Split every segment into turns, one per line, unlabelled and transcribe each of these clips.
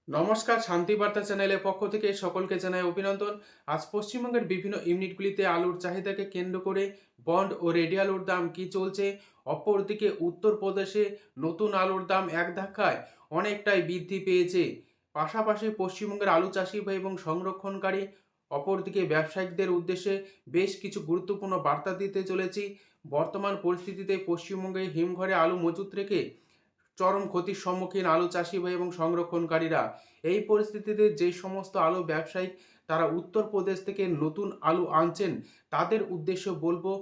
নমস্কার, শান্তিবার্তা চ্যানেলের পক্ষ থেকে সকলকে জানাই অভিনন্দন। আজ পশ্চিমবঙ্গের বিভিন্ন ইউনিটগুলিতে আলুর চাহিদাকে কেন্দ্র করে বন্ড ও রেডি আলুর দাম কি চলছে, অপরদিকে উত্তরপ্রদেশে নতুন আলুর দাম এক ধাক্কায় অনেকটাই বৃদ্ধি পেয়েছে। পাশাপাশি পশ্চিমবঙ্গের আলু চাষি ভাই এবং সংরক্ষণকারী, অপরদিকে ব্যবসায়িকদের উদ্দেশ্যে বেশ কিছু গুরুত্বপূর্ণ বার্তা দিতে চলেছি। বর্তমান পরিস্থিতিতে পশ্চিমবঙ্গে হিমঘরে আলু মজুত রেখে চরম ক্ষতির সম্মুখীন আলু চাষি ভাই এবং সংরক্ষণকারীরা। এই পরিস্থিতিতে যে সমস্ত আলু ব্যবসায়ী তারা উত্তরপ্রদেশ থেকে নতুন আলু আনছেন, তাদের উদ্দেশ্যে বলবো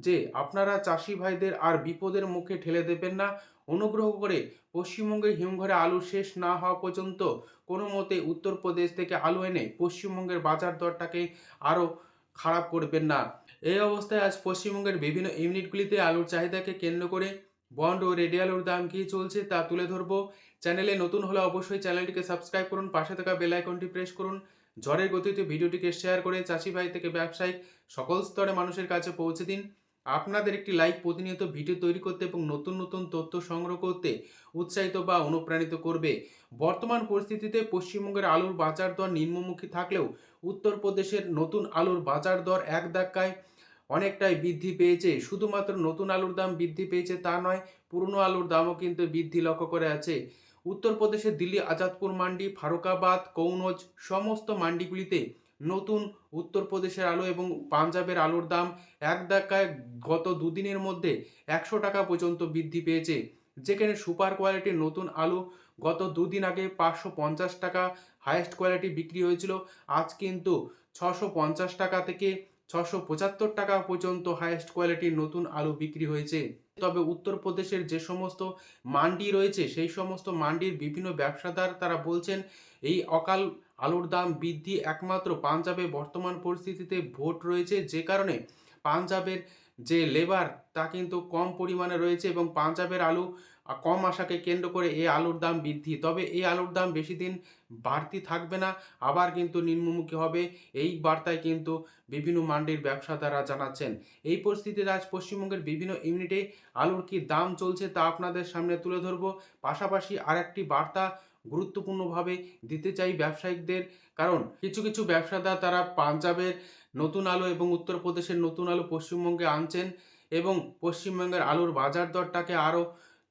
যে আপনারা চাষি ভাইদের আর বিপদের মুখে ঠেলে দেবেন না। অনুগ্রহ করে পশ্চিমবঙ্গের হিমঘরে আলু শেষ না হওয়া পর্যন্ত কোনো মতে উত্তরপ্রদেশ থেকে আলু এনে পশ্চিমবঙ্গের বাজার দরটাকে আরও খারাপ করবেন না। এই অবস্থায় আজ পশ্চিমবঙ্গের বিভিন্ন ইউনিটগুলিতে আলুর চাহিদাকে কেন্দ্র করে বন্ড ও রেডি আলুর দাম কী চলছে তা তুলে ধরবো। চ্যানেলে নতুন হলে অবশ্যই চ্যানেলটিকে সাবস্ক্রাইব করুন, পাশে থাকা বেল আইকনটি প্রেস করুন। ঝড়ের গতিতে ভিডিওটিকে শেয়ার করে চাষি ভাই থেকে ব্যবসায়িক সকল স্তরে মানুষের কাছে পৌঁছে দিন। আপনাদের একটি লাইক প্রতিনিয়ত ভিডিও তৈরি করতে এবং নতুন নতুন তথ্য সংগ্রহ করতে উৎসাহিত বা অনুপ্রাণিত করবে। বর্তমান পরিস্থিতিতে পশ্চিমবঙ্গের আলুর বাজার দর নিম্নমুখী থাকলেও উত্তরপ্রদেশের নতুন আলুর বাজার দর এক ধাক্কায় অনেকটাই বৃদ্ধি পেয়েছে। শুধুমাত্র নতুন আলুর দাম বৃদ্ধি পেয়েছে তা নয়, পুরনো আলুর দামও কিন্তু বৃদ্ধি লক্ষ্য করে আছে। উত্তরপ্রদেশের দিল্লি আজাদপুর মান্ডি, ফারুকাবাদ, কৌনজ সমস্ত মান্ডিগুলিতে নতুন উত্তরপ্রদেশের আলু এবং পাঞ্জাবের আলুর দাম এক ধাক্কায় গত দুদিনের মধ্যে 100 টাকা পর্যন্ত বৃদ্ধি পেয়েছে। যেখানে সুপার কোয়ালিটির নতুন আলু গত দুদিন আগে 550 টাকা হাইয়েস্ট কোয়ালিটি বিক্রি হয়েছিল, আজ কিন্তু 650 টাকা থেকে 675 টাকা পর্যন্ত হাইয়েস্ট কোয়ালিটির নতুন আলু বিক্রি হয়েছে। তবে উত্তরপ্রদেশের যে সমস্ত মান্ডি রয়েছে সেই সমস্ত মান্ডির বিভিন্ন ব্যবসাদার তারা বলছেন এই অকাল আলুর দাম বৃদ্ধি একমাত্র পাঞ্জাবে বর্তমান পরিস্থিতিতে ভোট রয়েছে, যে কারণে পাঞ্জাবের যে লেবার তা কিন্তু কম পরিমাণে রয়েছে এবং পাঞ্জাবের আলু কম আসাকে কেন্দ্র করে এই আলুর দাম বৃদ্ধি। তবে এই আলুর দাম বেশি দিন বাড়তি থাকবে না, আবার কিন্তু নিম্নমুখী হবে, এই বার্তায় কিন্তু বিভিন্ন মান্ডির ব্যবসাদাররা জানাচ্ছেন। এই পরিস্থিতিতে আজ পশ্চিমবঙ্গের বিভিন্ন ইউনিটে আলুর কি দাম চলছে তা আপনাদের সামনে তুলে ধরব। পাশাপাশি আরেকটি বার্তা গুরুত্বপূর্ণভাবে দিতে চাই ব্যবসায়িকদের, কারণ কিছু কিছু ব্যবসাদার তারা পাঞ্জাবের নতুন আলু এবং উত্তরপ্রদেশের নতুন আলু পশ্চিমবঙ্গে আনছেন এবং পশ্চিমবঙ্গের আলুর বাজার দরটাকে আরও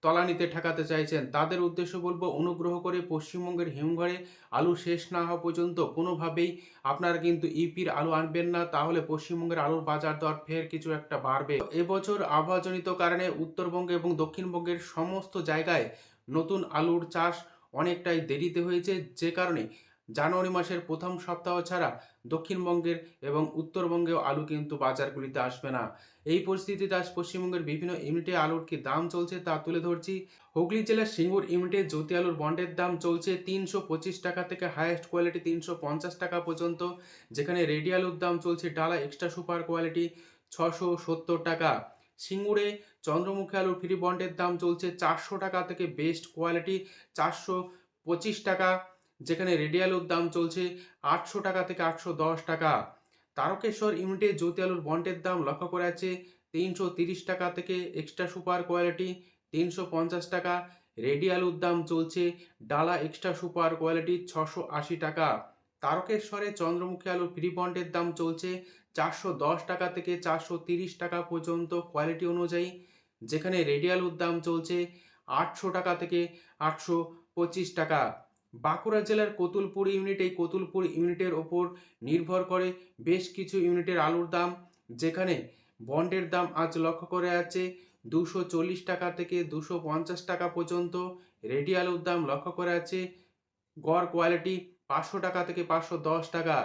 তলানিতে ঠেকাতে চাইছেন। তাদের উদ্দেশ্য বলবো, অনুগ্রহ করে পশ্চিমবঙ্গের হিমঘরে আলু শেষ না হওয়া পর্যন্ত কোনোভাবেই আপনারা কিন্তু ইউপির আলু আনবেন না, তাহলে পশ্চিমবঙ্গের আলুর বাজার দর ফের কিছু একটা বাড়বে। এবছর আবহাওয়াজনিত কারণে উত্তরবঙ্গে এবং দক্ষিণবঙ্গের সমস্ত জায়গায় নতুন আলুর চাষ অনেকটাই দেরিতে হয়েছে, যে কারণে জানুয়ারি মাসের প্রথম সপ্তাহ ছাড়া দক্ষিণবঙ্গের এবং উত্তরবঙ্গেও আলু কিন্তু বাজারগুলিতে আসবে না। এই পরিস্থিতিতে আজ পশ্চিমবঙ্গের বিভিন্ন ইউনিটে আলুর কি দাম চলছে তা তুলে ধরছি। হুগলি জেলার সিঙ্গুর ইউনিটে জ্যোতি আলুর বন্ডের দাম চলছে 325 টাকা থেকে হাইয়েস্ট কোয়ালিটি 350 টাকা পর্যন্ত, যেখানে রেডি আলুর দাম চলছে ডালা এক্সট্রা সুপার কোয়ালিটি 670 টাকা। সিঙ্গুরে চন্দ্রমুখী আলুর ফ্রি বন্ডের দাম চলছে 400 টাকা থেকে বেস্ট কোয়ালিটি 425 টাকা, যেখানে রেডি আলুর দাম চলছে 800 টাকা থেকে 810 টাকা। তারকেশ্বর ইউনিটে জ্যোতি আলুর বন্ডের দাম লক্ষ্য করা যাচ্ছে 330 টাকা থেকে এক্সট্রা সুপার কোয়ালিটি 350 টাকা। রেডি আলুর দাম চলছে ডালা এক্সট্রা সুপার কোয়ালিটি 680 টাকা। তারকেশ্বরে চন্দ্রমুখী আলুর ফ্রি বন্ডের দাম চলছে 410 টাকা থেকে 430 টাকা পর্যন্ত কোয়ালিটি অনুযায়ী, যেখানে রেডি আলুর দাম চলছে 800 টাকা থেকে 825 টাকা। বাঁকুড়া জেলার কতুলপুর ইউনিট, এই কতুলপুর ইউনিটের ওপর নির্ভর করে বেশ কিছু ইউনিটের আলুর দাম, যেখানে বন্ডের দাম আজ লক্ষ্য করে আছে 240 টাকা থেকে 250 টাকা পর্যন্ত। রেডি আলুর দাম লক্ষ্য করে আছে গড় কোয়ালিটি 500 টাকা থেকে 510 টাকা।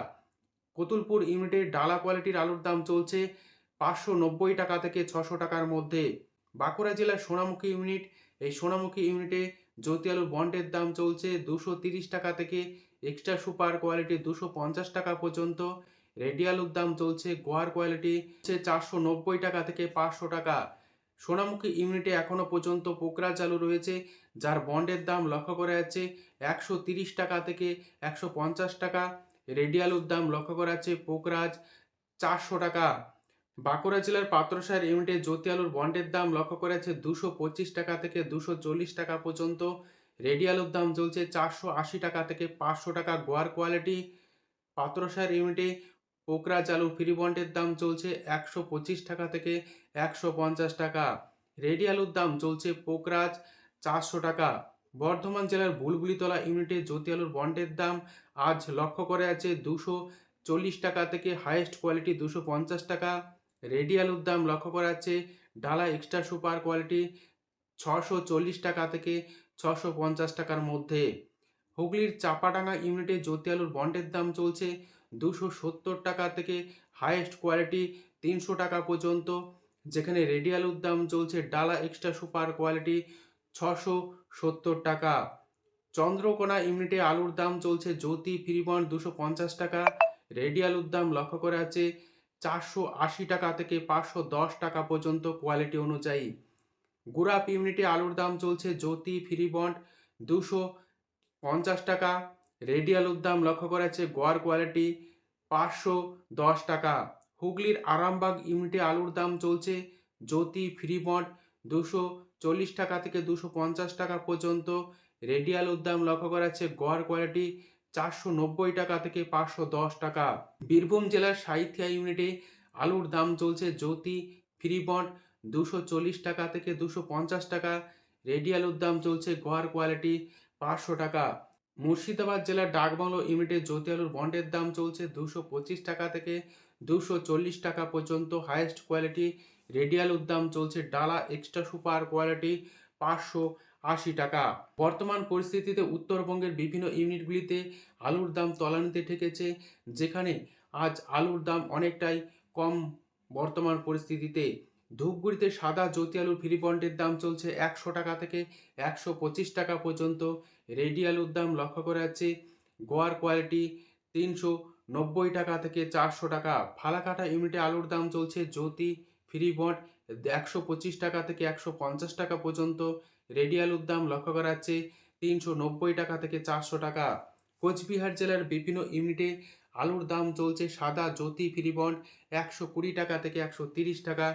কতুলপুর ইউনিটের ডালা কোয়ালিটির আলুর দাম চলছে 590 টাকা থেকে 600 টাকার মধ্যে। বাঁকুড়া জেলার সোনামুখী ইউনিট, এই সোনামুখী ইউনিটে জ্যোতি আলুর বন্ডের দাম চলছে 230 টাকা থেকে এক্সট্রা সুপার কোয়ালিটি 250 টাকা পর্যন্ত। রেডি আলুর দাম চলছে গোয়ার কোয়ালিটি 490 টাকা থেকে 500 টাকা। সোনামুখী ইউনিটে এখনও পর্যন্ত পোকরাজ আলু রয়েছে, যার বন্ডের দাম লক্ষ্য করা যাচ্ছে 130 টাকা থেকে 150 টাকা। রেডি আলুর দাম লক্ষ্য করা যাচ্ছে পোকরাজ 400 টাকা। বাঁকুড়া জেলার পাত্রসার ইউনিটে জ্যোতি আলুর বন্ডের দাম লক্ষ্য করা যাচ্ছে 225 টাকা থেকে 240 টাকা পর্যন্ত। রেডি আলুর দাম চলছে 480 টাকা থেকে 500 টাকা গোয়ার কোয়ালিটি। পাত্রসার ইউনিটে পোকরাজ আলু ফ্রি বন্ডের দাম চলছে 125 টাকা থেকে 150 টাকা। রেডি আলুর দাম চলছে পোকরাজ 400 টাকা। বর্ধমান জেলার বুলবুলিতলা ইউনিটে জ্যোতি আলুর বন্ডের দাম আজ লক্ষ্য করে আছে 240 টাকা থেকে হাইয়েস্ট কোয়ালিটি 250 টাকা। রেডি আলুর দাম লক্ষ্য করা যাচ্ছে ডালা এক্সট্রা সুপার কোয়ালিটি 640 টাকা থেকে 650 টাকার মধ্যে। হুগলির চাপাডাঙ্গা ইউনিটে জ্যোতি আলুর বন্ডের দাম চলছে 270 টাকা থেকে হাইয়েস্ট কোয়ালিটি 300 টাকা পর্যন্ত, যেখানে রেডি আলুর দাম চলছে ডালা এক্সট্রা সুপার কোয়ালিটি 670 টাকা। চন্দ্রকোনা ইউনিটে আলুর দাম চলছে জ্যোতি ফ্রি বন্ড 250 টাকা। রেডি আলুর দাম লক্ষ্য করে আছে 480 টাকা থেকে 510 টাকা পর্যন্ত কোয়ালিটি অনুযায়ী। গুড়াপ ইউনিটে আলুর দাম চলছে জ্যোতি ফ্রি বন্ড 250 টাকা। রেডি আলুর দাম লক্ষ্য করা যাচ্ছে গোয়ার কোয়ালিটি 510 টাকা। হুগলির আরামবাগ ইউনিটে আলুর দাম চলছে জ্যোতি ফ্রি বন্ড 240 টাকা থেকে 250 টাকা পর্যন্ত। রেডি আলুর দাম লক্ষ্য করা যাচ্ছে গোয়ার কোয়ালিটি 490 টাকা থেকে 510 টাকা। বীরভূম জেলার সাঁইথিয়া ইউনিটে আলুর দাম চলছে জ্যোতি ফ্রি বন্ড 240 টাকা থেকে 250 টাকা। রেডি আলুর দাম চলছে গোয়ার কোয়ালিটি 500 টাকা। মুর্শিদাবাদ জেলার ডাকবাংলো ইউনিটে জ্যোতি আলুর বন্ডের দাম চলছে 225 টাকা থেকে 240 টাকা পর্যন্ত হাইয়েস্ট কোয়ালিটি। রেডি আলুর দাম চলছে ডালা এক্সট্রা সুপার কোয়ালিটি 580 টাকা। বর্তমান পরিস্থিতিতে উত্তরবঙ্গের বিভিন্ন ইউনিটগুলিতে আলুর দাম তলানিতে ঠেকেছে, যেখানে আজ আলুর দাম অনেকটাই কম। বর্তমান পরিস্থিতিতে ধূপগুড়িতে সাদা জ্যোতি আলুর ফ্রি বন্ডের দাম চলছে 100 টাকা থেকে 125 টাকা পর্যন্ত। রেডি আলুর দাম লক্ষ্য করা যাচ্ছে গোয়ার কোয়ালিটি 390 টাকা থেকে 400 টাকা। ফালাকাটা ইউনিটে আলুর দাম চলছে জ্যোতি ফ্রি বন্ড 125 টাকা থেকে 150 টাকা পর্যন্ত। রেডি আলুর দাম লক্ষ্য করা যাচ্ছে 390 টাকা থেকে 400 টাকা। কোচবিহার জেলার বিভিন্ন ইউনিটে আলুর দাম চলছে সাদা জ্যোতি ফ্রি বন্ড 120 টাকা থেকে 130 টাকা।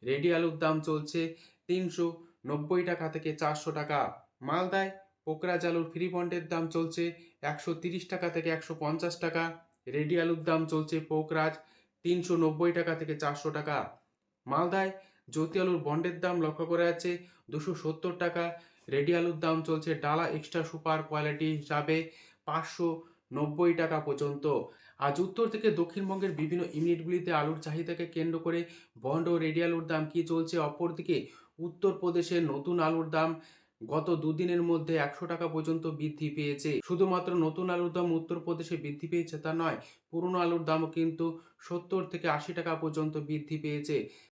রেডি আলুর দাম চলছে 390 টাকা থেকে 400 টাকা। মালদায় পোকরাজ আলুর ফ্রি বন্ডের দাম চলছে 130 টাকা থেকে 150 টাকা। রেডি আলুর দাম চলছে পোকরাজ 390 টাকা থেকে 400 টাকা। মালদায় জ্যোতি আলুর বন্ডের দাম লক্ষ্য করা যাচ্ছে 270 টাকা। রেডি আলুর দাম চলছে ডালা এক্সট্রা সুপার কোয়ালিটি হিসাবে 590 টাকা পর্যন্ত। আজ উত্তর থেকে দক্ষিণবঙ্গের বিভিন্ন ইউনিটগুলিতে আলুর চাহিদাকে কেন্দ্র করে বন্ড ও রেডি আলুর দাম কী চলছে, অপরদিকে উত্তরপ্রদেশের নতুন আলুর দাম গত দুদিনের মধ্যে 100 টাকা পর্যন্ত বৃদ্ধি পেয়েছে। শুধুমাত্র নতুন আলুর দাম উত্তরপ্রদেশে বৃদ্ধি পেয়েছে তা নয়, পুরনো আলুর দামও কিন্তু 70 থেকে 80 টাকা পর্যন্ত বৃদ্ধি পেয়েছে।